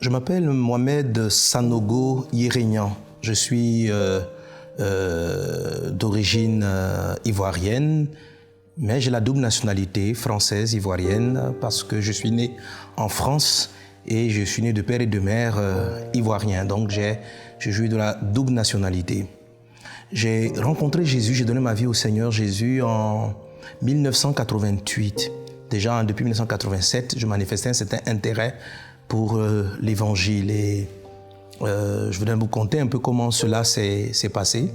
Je m'appelle Mohamed Sanogo Yérégnan. Je suis d'origine ivoirienne, mais j'ai la double nationalité française ivoirienne parce que je suis né en France et je suis né de père et de mère ivoiriens. Donc je jouis de la double nationalité. J'ai rencontré Jésus, j'ai donné ma vie au Seigneur Jésus en 1988. Déjà depuis 1987, je manifestais un certain intérêt pour l'évangile et je voudrais vous conter un peu comment cela s'est passé.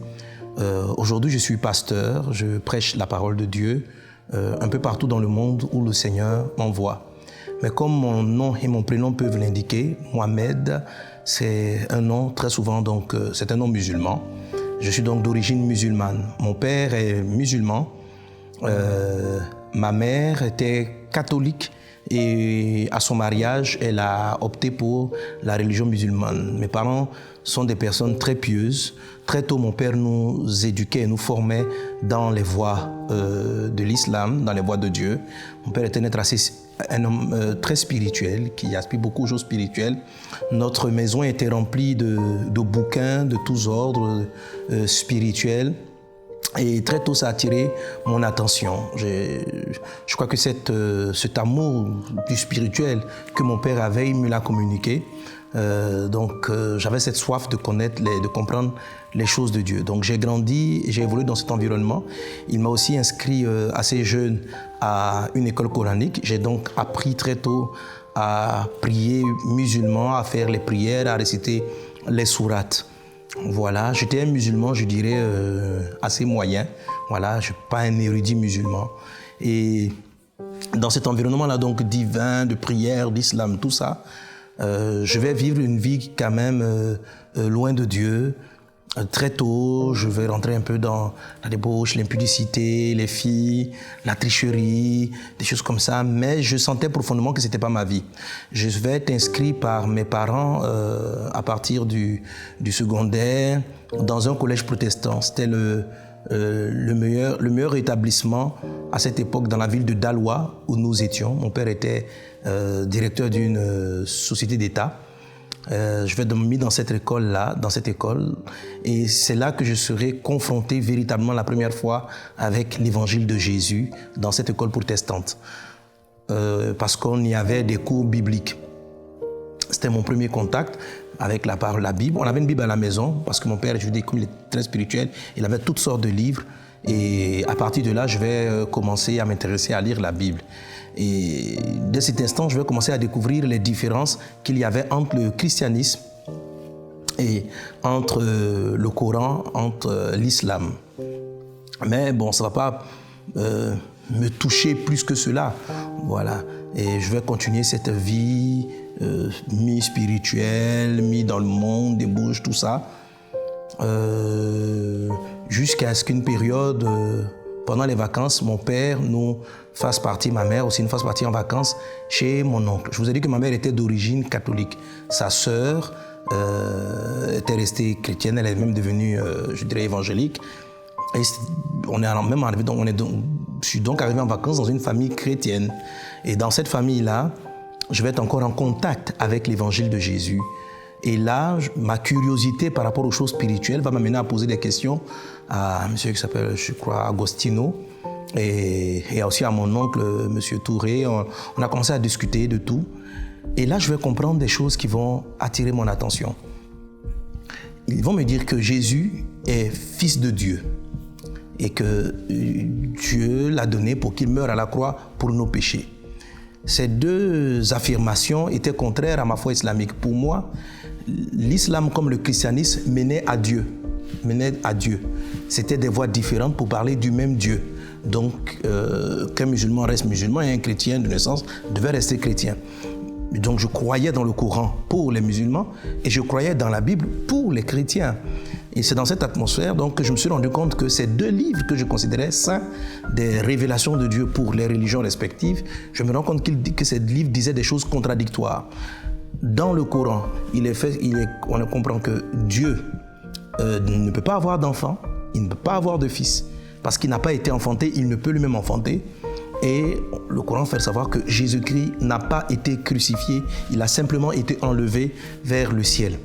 Aujourd'hui, je suis pasteur, je prêche la parole de Dieu un peu partout dans le monde où le Seigneur m'envoie. Mais comme mon nom et mon prénom peuvent l'indiquer, Mohamed, c'est un nom très souvent, donc c'est un nom musulman. Je suis donc d'origine musulmane. Mon père est musulman, ma mère était catholique et à son mariage, elle a opté pour la religion musulmane. Mes parents sont des personnes très pieuses. Très tôt, mon père nous éduquait, nous formait dans les voies de l'islam, dans les voies de Dieu. Mon père était un homme très spirituel, qui aspire beaucoup aux choses spirituelles. Notre maison était remplie de bouquins de tous ordres spirituels. Et très tôt, ça a attiré mon attention. Je crois que cet amour du spirituel que mon père avait, il me l'a communiqué. Donc, j'avais cette soif de connaître, de comprendre les choses de Dieu. Donc, j'ai grandi, j'ai évolué dans cet environnement. Il m'a aussi inscrit assez jeune à une école coranique. J'ai donc appris très tôt à prier musulman, à faire les prières, à réciter les sourates. Voilà, j'étais un musulman, je dirais, assez moyen. Voilà, je ne suis pas un érudit musulman. Et dans cet environnement-là, donc divin, de prière, d'islam, tout ça, je vais vivre une vie quand même loin de Dieu. Très tôt, je vais rentrer un peu dans la débauche, l'impudicité, les filles, la tricherie, des choses comme ça. Mais je sentais profondément que ce n'était pas ma vie. Je vais être inscrit par mes parents à partir du secondaire dans un collège protestant. C'était le meilleur établissement à cette époque dans la ville de Daloa où nous étions. Mon père était directeur d'une société d'État. Je vais être mis dans cette école-là, et c'est là que je serai confronté véritablement la première fois avec l'évangile de Jésus dans cette école protestante, parce qu'on y avait des cours bibliques. C'était mon premier contact avec la parole, la Bible. On avait une Bible à la maison, parce que mon père, je dis, comme il est très spirituel, il avait toutes sortes de livres, et à partir de là, je vais commencer à m'intéresser à lire la Bible. Et dès cet instant, je vais commencer à découvrir les différences qu'il y avait entre le christianisme et entre le Coran, entre l'islam. Mais bon, ça ne va pas me toucher plus que cela. Voilà. Et je vais continuer cette vie mi-spirituelle, mi dans le monde, débauche, tout ça, jusqu'à ce qu'une période... pendant les vacances, mon père nous fasse partir, ma mère aussi nous fasse partir en vacances chez mon oncle. Je vous ai dit que ma mère était d'origine catholique. Sa sœur était restée chrétienne, elle est même devenue, je dirais, évangélique. Et on est même arrivé, je suis donc arrivé en vacances dans une famille chrétienne. Et dans cette famille-là, je vais être encore en contact avec l'évangile de Jésus. Et là, ma curiosité par rapport aux choses spirituelles va m'amener à poser des questions à un monsieur qui s'appelle, je crois, Agostino, et aussi à mon oncle, monsieur Touré. On a commencé à discuter de tout. Et là, je vais comprendre des choses qui vont attirer mon attention. Ils vont me dire que Jésus est fils de Dieu et que Dieu l'a donné pour qu'il meure à la croix pour nos péchés. Ces deux affirmations étaient contraires à ma foi islamique. Pour moi, l'islam comme le christianisme menait à Dieu. C'était des voies différentes pour parler du même Dieu. Donc, qu'un musulman reste musulman et un chrétien de naissance devait rester chrétien. Donc, je croyais dans le Coran pour les musulmans et je croyais dans la Bible pour les chrétiens. Et c'est dans cette atmosphère donc, que je me suis rendu compte que ces deux livres que je considérais saints, des révélations de Dieu pour les religions respectives, je me rends compte que ces livres disaient des choses contradictoires. Dans le Coran, on comprend que Dieu ne peut pas avoir d'enfant, il ne peut pas avoir de fils, parce qu'il n'a pas été enfanté, il ne peut lui-même enfanter. Et le Coran fait savoir que Jésus-Christ n'a pas été crucifié, il a simplement été enlevé vers le ciel.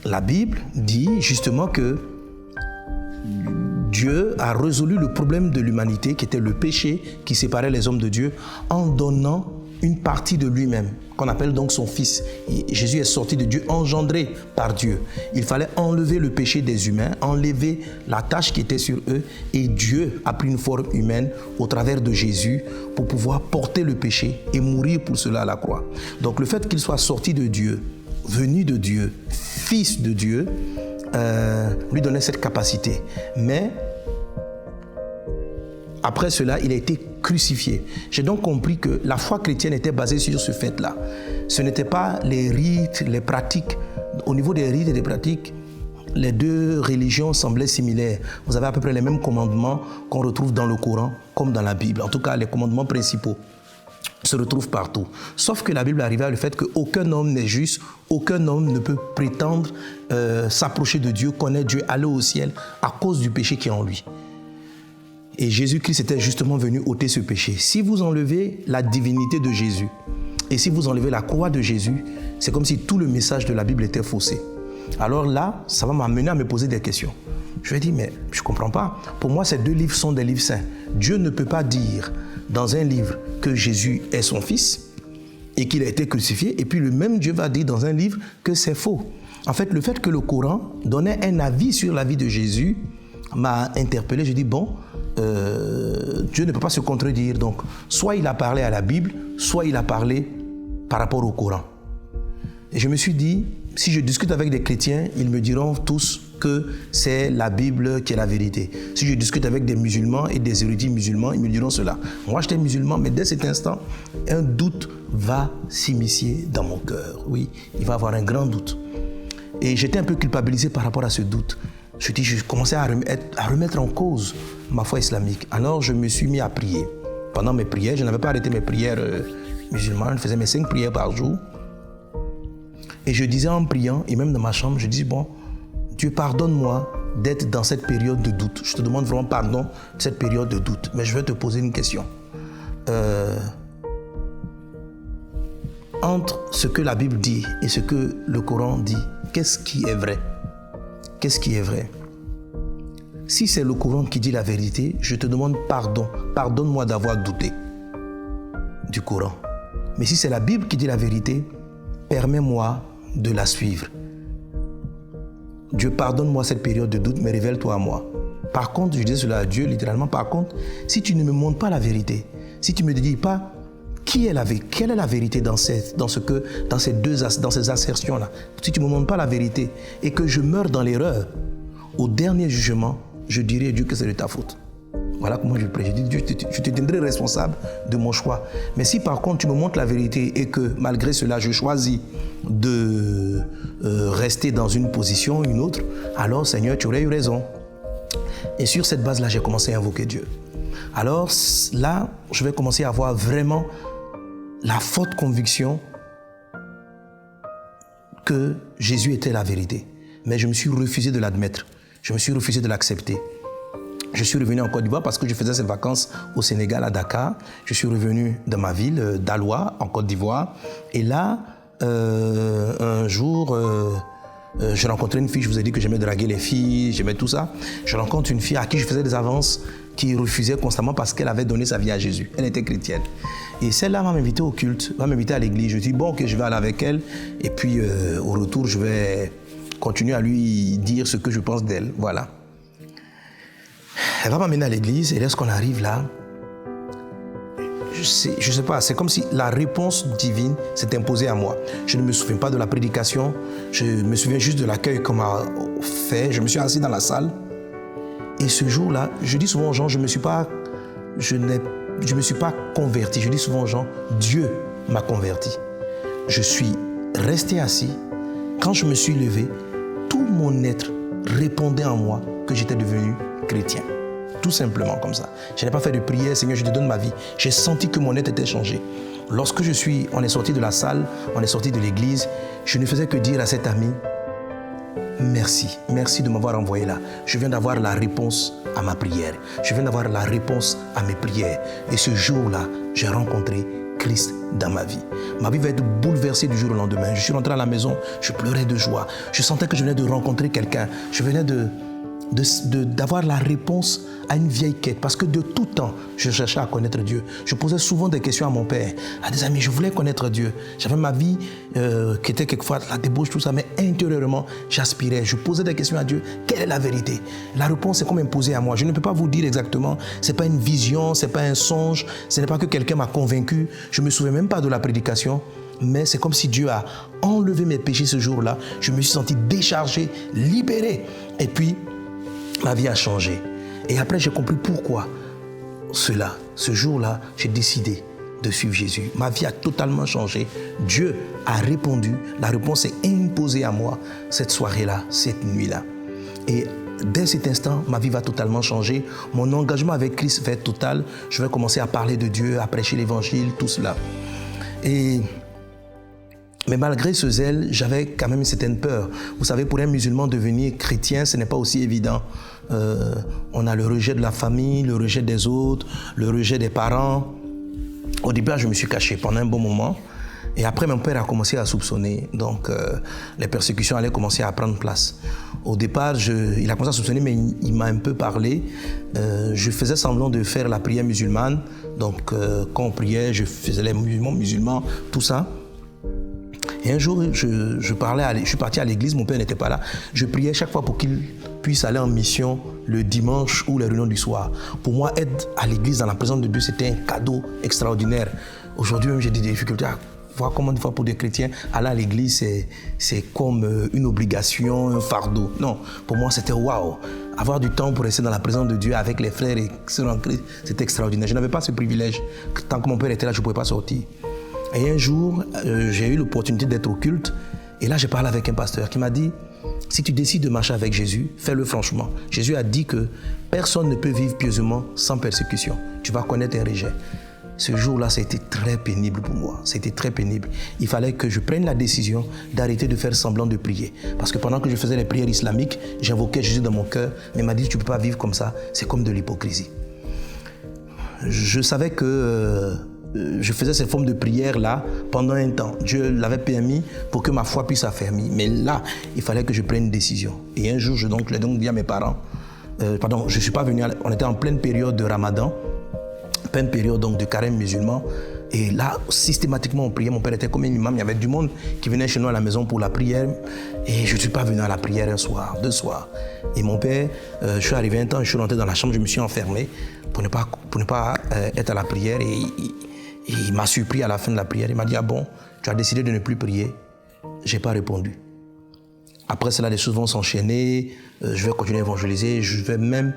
La Bible dit justement que Dieu a résolu le problème de l'humanité, qui était le péché qui séparait les hommes de Dieu, en donnant une partie de lui-même, qu'on appelle donc son Fils. Et Jésus est sorti de Dieu, engendré par Dieu. Il fallait enlever le péché des humains, enlever la tâche qui était sur eux, et Dieu a pris une forme humaine au travers de Jésus pour pouvoir porter le péché et mourir pour cela à la croix. Donc le fait qu'il soit sorti de Dieu, venu de Dieu, Fils de Dieu, lui donnait cette capacité. Mais après cela, il a été crucifié. J'ai donc compris que la foi chrétienne était basée sur ce fait-là. Ce n'était pas les rites, les pratiques. Au niveau des rites et des pratiques, les deux religions semblaient similaires. Vous avez à peu près les mêmes commandements qu'on retrouve dans le Coran comme dans la Bible. En tout cas, les commandements principaux se retrouvent partout. Sauf que la Bible arrivait à le fait qu'aucun homme n'est juste, aucun homme ne peut prétendre s'approcher de Dieu, connaître Dieu, aller au ciel à cause du péché qui est en lui. Et Jésus-Christ était justement venu ôter ce péché. Si vous enlevez la divinité de Jésus et si vous enlevez la croix de Jésus, c'est comme si tout le message de la Bible était faussé. Alors là, ça va m'amener à me poser des questions. Je vais dire, mais je ne comprends pas. Pour moi, ces deux livres sont des livres saints. Dieu ne peut pas dire dans un livre que Jésus est son Fils et qu'il a été crucifié, et puis le même Dieu va dire dans un livre que c'est faux. En fait, le fait que le Coran donnait un avis sur la vie de Jésus m'a interpellé. Je dis, bon, Dieu ne peut pas se contredire. Donc, soit il a parlé à la Bible, soit il a parlé par rapport au Coran. Et je me suis dit, si je discute avec des chrétiens, ils me diront tous que c'est la Bible qui est la vérité. Si je discute avec des musulmans et des érudits musulmans, ils me diront cela. Moi, j'étais musulman, mais dès cet instant, un doute va s'immiscer dans mon cœur. Oui, il va y avoir un grand doute. Et j'étais un peu culpabilisé par rapport à ce doute. Je commençais à remettre en cause ma foi islamique. Alors, je me suis mis à prier. Pendant mes prières, je n'avais pas arrêté mes prières musulmanes. Je faisais mes 5 prières par jour. Et je disais en priant, et même dans ma chambre, je dis, bon, Dieu, pardonne-moi d'être dans cette période de doute. Je te demande vraiment pardon de cette période de doute. Mais je vais te poser une question. Entre ce que la Bible dit et ce que le Coran dit, qu'est-ce qui est vrai? Qu'est-ce qui est vrai? Si c'est le Coran qui dit la vérité, je te demande pardon. Pardonne-moi d'avoir douté du Coran. Mais si c'est la Bible qui dit la vérité, permets-moi de la suivre. Dieu, pardonne-moi cette période de doute, mais révèle-toi à moi. Par contre, je dis cela à Dieu, littéralement, par contre, si tu ne me montres pas la vérité, si tu ne me dis pas quelle est la vérité dans ces assertions-là, si tu ne me montres pas la vérité et que je meurs dans l'erreur, au dernier jugement, je dirai à Dieu que c'est de ta faute. Voilà comment je prie. Je dis, Dieu, je te tiendrai responsable de mon choix. Mais si par contre tu me montres la vérité et que malgré cela, je choisis de rester dans une position ou une autre, alors Seigneur, tu aurais eu raison. Et sur cette base-là, j'ai commencé à invoquer Dieu. Alors là, je vais commencer à avoir vraiment la forte conviction que Jésus était la vérité. Mais je me suis refusé de l'admettre. Je me suis refusé de l'accepter. Je suis revenu en Côte d'Ivoire parce que je faisais ces vacances au Sénégal, à Dakar. Je suis revenu dans ma ville d'Aloua, en Côte d'Ivoire. Et là, un jour, je rencontrais une fille. Je vous ai dit que j'aimais draguer les filles, j'aimais tout ça. Je rencontre une fille à qui je faisais des avances qui refusait constamment parce qu'elle avait donné sa vie à Jésus. Elle était chrétienne. Et celle-là va m'inviter au culte, va m'inviter à l'église. Je dis, bon, ok, je vais aller avec elle. Et puis, au retour, je vais continuer à lui dire ce que je pense d'elle. Voilà. Elle va m'amener à l'église et lorsqu'on arrive là, je sais pas, c'est comme si la réponse divine s'est imposée à moi. Je ne me souviens pas de la prédication, je me souviens juste de l'accueil qu'on m'a fait. Je me suis assis dans la salle et ce jour-là, je dis souvent aux gens, je me suis pas converti. Je dis souvent aux gens, Dieu m'a converti. Je suis resté assis. Quand je me suis levé, tout mon être répondait en moi que j'étais devenu chrétien. Tout simplement comme ça. Je n'ai pas fait de prière, Seigneur, je te donne ma vie. J'ai senti que mon être était changé. Lorsque on est sorti de la salle, on est sorti de l'église, je ne faisais que dire à cet ami, merci. Merci de m'avoir envoyé là. Je viens d'avoir la réponse à ma prière. Je viens d'avoir la réponse à mes prières. Et ce jour-là, j'ai rencontré Christ dans ma vie. Ma vie va être bouleversée du jour au lendemain. Je suis rentré à la maison, je pleurais de joie. Je sentais que je venais de rencontrer quelqu'un. Je venais d'avoir la réponse à une vieille quête. Parce que de tout temps, je cherchais à connaître Dieu. Je posais souvent des questions à mon père, à des amis. Je voulais connaître Dieu. J'avais ma vie qui était quelquefois la débauche, tout ça. Mais intérieurement, j'aspirais. Je posais des questions à Dieu. Quelle est la vérité? La réponse est comme imposée à moi. Je ne peux pas vous dire exactement. Ce n'est pas une vision, ce n'est pas un songe. Ce n'est pas que quelqu'un m'a convaincu. Je ne me souviens même pas de la prédication. Mais c'est comme si Dieu a enlevé mes péchés ce jour-là. Je me suis senti déchargé, libéré. Et puis, ma vie a changé. Et après, j'ai compris pourquoi cela. Ce jour-là, j'ai décidé de suivre Jésus. Ma vie a totalement changé. Dieu a répondu. La réponse est imposée à moi cette soirée-là, cette nuit-là. Et dès cet instant, ma vie va totalement changer. Mon engagement avec Christ va être total. Je vais commencer à parler de Dieu, à prêcher l'évangile, tout cela. Mais malgré ce zèle, j'avais quand même une certaine peur. Vous savez, pour un musulman, devenir chrétien, ce n'est pas aussi évident. On a le rejet de la famille, le rejet des autres, le rejet des parents. Au début, je me suis caché pendant un bon moment. Et après, mon père a commencé à soupçonner. Donc, les persécutions allaient commencer à prendre place. Au départ, il a commencé à soupçonner, mais il m'a un peu parlé. Je faisais semblant de faire la prière musulmane. Donc, quand on priait, je faisais les mouvements musulmans, tout ça. Et un jour, je suis parti à l'église, mon père n'était pas là. Je priais chaque fois pour qu'il puisse aller en mission le dimanche ou les réunions du soir. Pour moi, être à l'église dans la présence de Dieu, c'était un cadeau extraordinaire. Aujourd'hui même, j'ai des difficultés à voir comment, des fois, pour des chrétiens, aller à l'église, c'est comme une obligation, un fardeau. Non, pour moi, c'était waouh. Avoir du temps pour rester dans la présence de Dieu avec les frères et sœurs en Christ, c'était extraordinaire. Je n'avais pas ce privilège. Tant que mon père était là, je ne pouvais pas sortir. Et un jour, j'ai eu l'opportunité d'être au culte. Et là, j'ai parlé avec un pasteur qui m'a dit, si tu décides de marcher avec Jésus, fais-le franchement. Jésus a dit que personne ne peut vivre pieusement sans persécution. Tu vas connaître un rejet. Ce jour-là, ça a été très pénible pour moi. C'était très pénible. Il fallait que je prenne la décision d'arrêter de faire semblant de prier. Parce que pendant que je faisais les prières islamiques, j'invoquais Jésus dans mon cœur. Mais il m'a dit, tu ne peux pas vivre comme ça. C'est comme de l'hypocrisie. Je savais que je faisais cette forme de prière-là pendant un temps. Dieu l'avait permis pour que ma foi puisse s'affermir. Mais là, il fallait que je prenne une décision. Et un jour, je l'ai donc dit à mes parents, je ne suis pas venu, on était en pleine période de Ramadan, pleine période donc de carême musulman. Et là, systématiquement, on priait. Mon père était comme un imam. Il y avait du monde qui venait chez nous à la maison pour la prière. Et je ne suis pas venu à la prière un soir, 2 soirs. Et mon père, je suis arrivé un temps, je suis rentré dans la chambre, je me suis enfermé pour ne pas être à la prière. Et il m'a surpris à la fin de la prière. Il m'a dit, ah bon, tu as décidé de ne plus prier? Je n'ai pas répondu. Après cela, les choses vont s'enchaîner. Je vais continuer à évangéliser. Je vais même...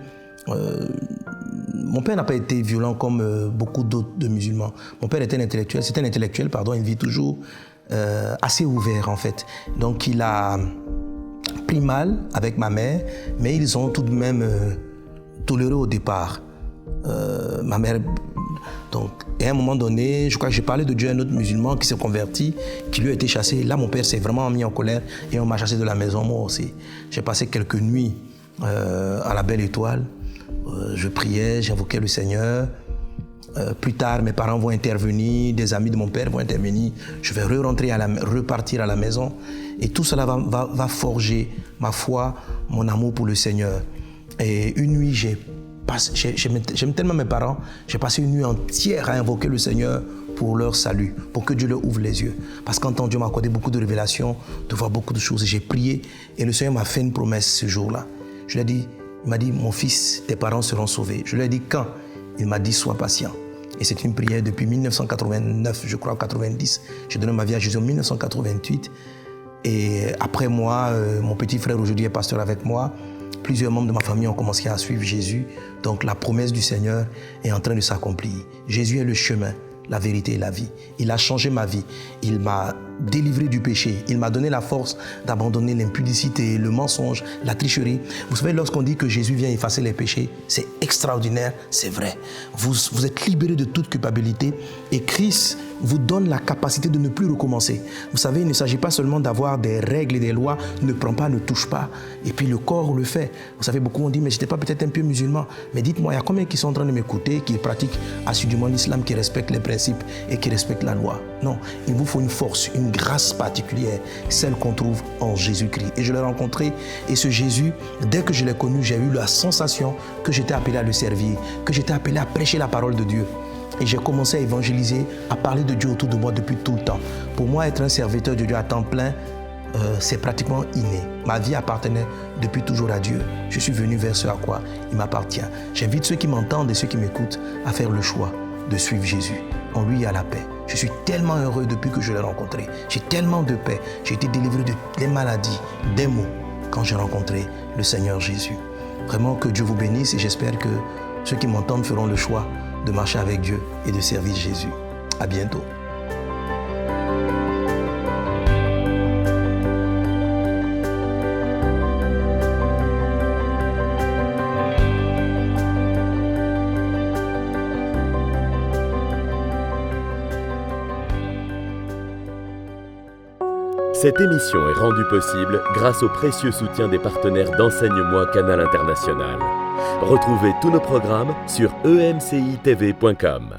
Mon père n'a pas été violent comme beaucoup d'autres de musulmans. Mon père était un intellectuel. C'était un intellectuel, pardon. Il vit toujours assez ouvert, en fait. Donc, il a pris mal avec ma mère, mais ils ont tout de même toléré au départ. Ma mère... Donc, à un moment donné, je crois que j'ai parlé de Dieu à un autre musulman qui s'est converti, qui lui a été chassé. Là, mon père s'est vraiment mis en colère et on m'a chassé de la maison, moi aussi. J'ai passé quelques nuits à la Belle Étoile. Je priais, j'invoquais le Seigneur. Plus tard, mes parents vont intervenir, des amis de mon père vont intervenir. Je vais repartir à la maison. Et tout cela va forger ma foi, mon amour pour le Seigneur. Et une nuit, j'aime tellement mes parents, j'ai passé une nuit entière à invoquer le Seigneur pour leur salut, pour que Dieu leur ouvre les yeux. Parce qu'entends, Dieu m'a accordé beaucoup de révélations, de voir beaucoup de choses. Et j'ai prié et le Seigneur m'a fait une promesse ce jour-là. Je lui ai dit, il m'a dit, mon fils, tes parents seront sauvés. Je lui ai dit, quand? Il m'a dit, sois patient. Et c'est une prière depuis 1989, je crois, 90. J'ai donné ma vie à Jésus en 1988. Et après moi, mon petit frère aujourd'hui est pasteur avec moi. Plusieurs membres de ma famille ont commencé à suivre Jésus. Donc la promesse du Seigneur est en train de s'accomplir. Jésus est le chemin, la vérité et la vie. Il a changé ma vie. Il m'a délivré du péché. Il m'a donné la force d'abandonner l'impudicité, le mensonge, la tricherie. Vous savez, lorsqu'on dit que Jésus vient effacer les péchés, c'est extraordinaire, c'est vrai. Vous êtes libéré de toute culpabilité et Christ vous donne la capacité de ne plus recommencer. Vous savez, il ne s'agit pas seulement d'avoir des règles et des lois, ne prends pas, ne touche pas, et puis le corps le fait. Vous savez, beaucoup ont dit, mais je n'étais pas peut-être un peu musulman. Mais dites-moi, il y a combien qui sont en train de m'écouter, qui pratiquent assidûment l'islam, qui respectent les principes et qui respectent la loi? Non, il vous faut une force, une grâce particulière, celle qu'on trouve en Jésus-Christ. Et je l'ai rencontré, et ce Jésus, dès que je l'ai connu, j'ai eu la sensation que j'étais appelé à le servir, que j'étais appelé à prêcher la parole de Dieu. Et j'ai commencé à évangéliser, à parler de Dieu autour de moi depuis tout le temps. Pour moi, être un serviteur de Dieu à temps plein, c'est pratiquement inné. Ma vie appartenait depuis toujours à Dieu. Je suis venu vers ce à quoi il m'appartient. J'invite ceux qui m'entendent et ceux qui m'écoutent à faire le choix de suivre Jésus. En lui, il y a la paix. Je suis tellement heureux depuis que je l'ai rencontré. J'ai tellement de paix. J'ai été délivré des maladies, des maux, quand j'ai rencontré le Seigneur Jésus. Vraiment que Dieu vous bénisse et j'espère que ceux qui m'entendent feront le choix de marcher avec Dieu et de servir Jésus. À bientôt. Cette émission est rendue possible grâce au précieux soutien des partenaires d'Enseigne-moi Canal International. Retrouvez tous nos programmes sur emcitv.com.